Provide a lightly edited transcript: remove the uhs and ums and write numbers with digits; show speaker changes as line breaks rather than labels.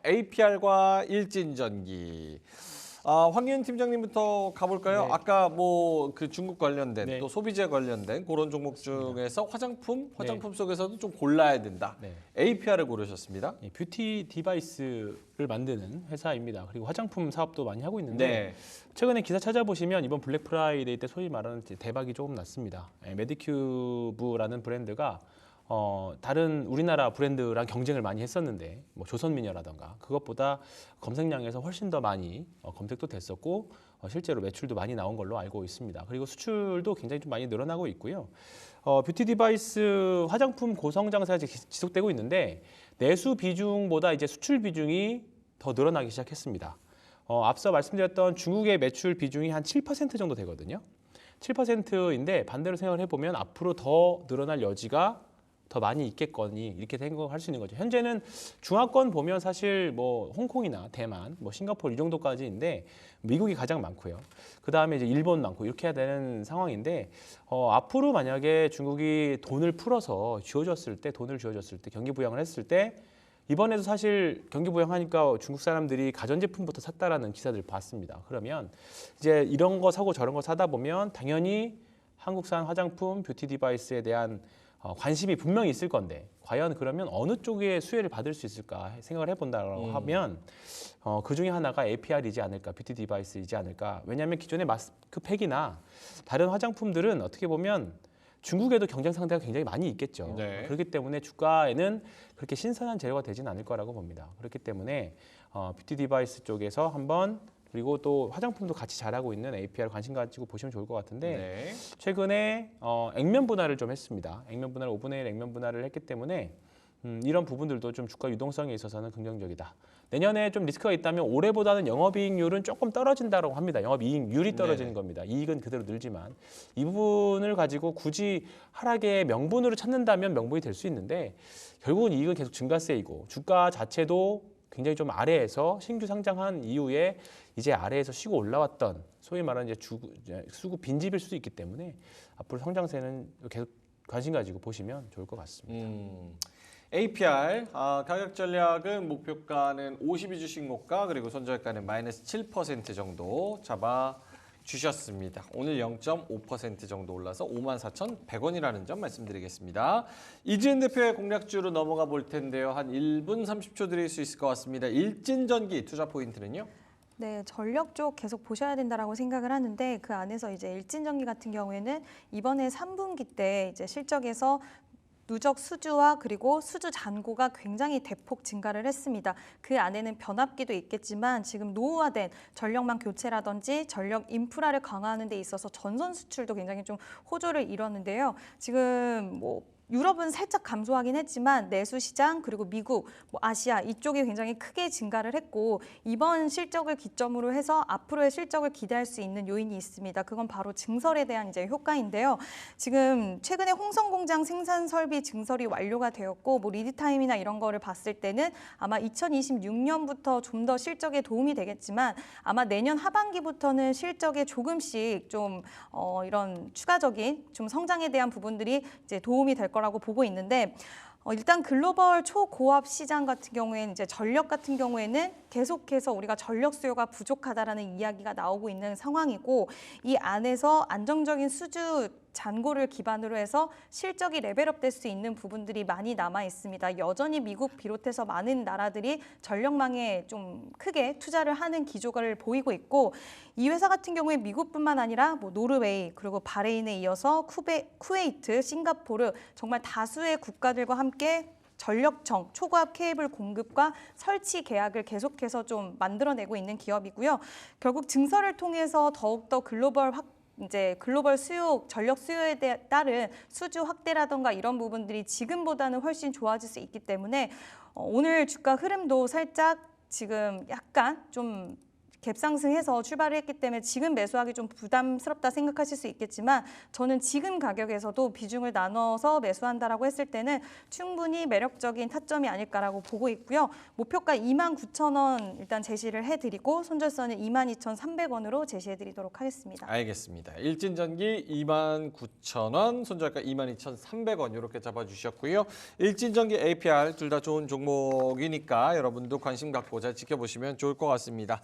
APR과 일진전기. 황기현 팀장님부터 가볼까요?
네.
아까 뭐 그 중국 관련된
네.
또 소비재 관련된 그런 종목
맞습니다.
중에서 화장품 속에서도 좀 골라야 된다.
네.
APR을 고르셨습니다.
뷰티 디바이스를 만드는 회사입니다. 그리고 화장품 사업도 많이 하고 있는데
네.
최근에 기사 찾아보시면 이번 블랙 프라이데이 때 소위 말하는 대박이 조금 났습니다. 메디큐브라는 브랜드가 다른 우리나라 브랜드랑 경쟁을 많이 했었는데 뭐 조선미녀라던가 그것보다 검색량에서 훨씬 더 많이 검색도 됐었고 실제로 매출도 많이 나온 걸로 알고 있습니다. 그리고 수출도 굉장히 좀 많이 늘어나고 있고요. 뷰티 디바이스 화장품 고성 장사가 지속되고 있는데 내수 비중보다 이제 수출 비중이 더 늘어나기 시작했습니다. 앞서 말씀드렸던 중국의 매출 비중이 한 7% 정도 되거든요. 7%인데 반대로 생각을 해보면 앞으로 더 늘어날 여지가 더 많이 있겠거니 이렇게 생각할 수 있는 거죠. 현재는 중화권 보면 사실 뭐 홍콩이나 대만, 뭐 싱가포르 이 정도까지인데 미국이 가장 많고요. 그 다음에 이제 일본 많고 이렇게 해야 되는 상황인데 앞으로 만약에 중국이 돈을 쥐어줬을 때 경기 부양을 했을 때 이번에도 사실 경기 부양하니까 중국 사람들이 가전제품부터 샀다라는 기사들 봤습니다. 그러면 이제 이런 거 사고 저런 거 사다 보면 당연히 한국산 화장품, 뷰티 디바이스에 대한 관심이 분명히 있을 건데 과연 그러면 어느 쪽에 수혜를 받을 수 있을까 생각을 해본다고 하면 그 중에 하나가 APR이지 않을까, 뷰티 디바이스이지 않을까. 왜냐하면 기존의 마스크팩이나 다른 화장품들은 어떻게 보면 중국에도 경쟁 상대가 굉장히 많이 있겠죠.
네.
그렇기 때문에 주가에는 그렇게 신선한 재료가 되진 않을 거라고 봅니다. 그렇기 때문에 뷰티 디바이스 쪽에서 한번 그리고 또 화장품도 같이 잘하고 있는 APR 관심 가지고 보시면 좋을 것 같은데
네.
최근에 액면 분할을 좀 했습니다. 액면 분할 5분의 1 액면 분할을 했기 때문에 이런 부분들도 좀 주가 유동성에 있어서는 긍정적이다. 내년에 좀 리스크가 있다면 올해보다는 영업이익률은 조금 떨어진다고 합니다. 영업이익률이 떨어지는 겁니다. 이익은 그대로 늘지만 이 부분을 가지고 굳이 하락의 명분으로 찾는다면 명분이 될 수 있는데 결국은 이익은 계속 증가세이고 주가 자체도 굉장히 좀 아래에서 신규 상장한 이후에 이제 아래에서 쉬고 올라왔던 소위 말하는 이제 수급 빈집일 수도 있기 때문에 앞으로 성장세는 계속 관심 가지고 보시면 좋을 것 같습니다.
APR 가격 전략은 목표가는 52주 신고가 그리고 손절가는 마이너스 7% 정도 잡아 주셨습니다. 오늘 0.5% 정도 올라서 54,100원이라는 점 말씀드리겠습니다. 이지은 대표의 공략주로 넘어가 볼 텐데요. 한 1분 30초 드릴 수 있을 것 같습니다. 일진전기 투자 포인트는요?
네, 전력 쪽 계속 보셔야 된다라고 생각을 하는데 그 안에서 이제 일진전기 같은 경우에는 이번에 3분기 때 이제 실적에서 누적 수주와 그리고 수주 잔고가 굉장히 대폭 증가를 했습니다. 그 안에는 변압기도 있겠지만 지금 노후화된 전력망 교체라든지 전력 인프라를 강화하는 데 있어서 전선 수출도 굉장히 좀 호조를 이뤘는데요. 지금 뭐 유럽은 살짝 감소하긴 했지만 내수 시장 그리고 미국, 아시아 이쪽이 굉장히 크게 증가를 했고 이번 실적을 기점으로 해서 앞으로의 실적을 기대할 수 있는 요인이 있습니다. 그건 바로 증설에 대한 이제 효과인데요. 지금 최근에 홍성 공장 생산 설비 증설이 완료가 되었고 리드 타임이나 이런 거를 봤을 때는 아마 2026년부터 좀 더 실적에 도움이 되겠지만 아마 내년 하반기부터는 실적에 조금씩 좀 이런 추가적인 좀 성장에 대한 부분들이 이제 도움이 될 거라고 보고 있는데 일단 글로벌 초고압 시장 같은 경우에는 이제 전력 같은 경우에는 계속해서 우리가 전력 수요가 부족하다라는 이야기가 나오고 있는 상황이고 이 안에서 안정적인 수주 잔고를 기반으로 해서 실적이 레벨업 될 수 있는 부분들이 많이 남아 있습니다. 여전히 미국 비롯해서 많은 나라들이 전력망에 좀 크게 투자를 하는 기조를 보이고 있고 이 회사 같은 경우에 미국뿐만 아니라 노르웨이 그리고 바레인에 이어서 쿠웨이트, 싱가포르 정말 다수의 국가들과 함께 전력청, 초고압 케이블 공급과 설치 계약을 계속해서 좀 만들어내고 있는 기업이고요. 결국 증설을 통해서 더욱더 글로벌 수요, 전력 수요에 따른 수주 확대라던가 이런 부분들이 지금보다는 훨씬 좋아질 수 있기 때문에 오늘 주가 흐름도 살짝 지금 약간 좀 갭 상승해서 출발을 했기 때문에 지금 매수하기 좀 부담스럽다 생각하실 수 있겠지만 저는 지금 가격에서도 비중을 나눠서 매수한다라고 했을 때는 충분히 매력적인 타점이 아닐까라고 보고 있고요. 목표가 29,000원 일단 제시를 해드리고 손절선은 22,300원으로 제시해드리도록 하겠습니다.
알겠습니다. 일진전기 29,000원, 손절가 22,300원 이렇게 잡아주셨고요. 일진전기 APR 둘 다 좋은 종목이니까 여러분도 관심 갖고 잘 지켜보시면 좋을 것 같습니다.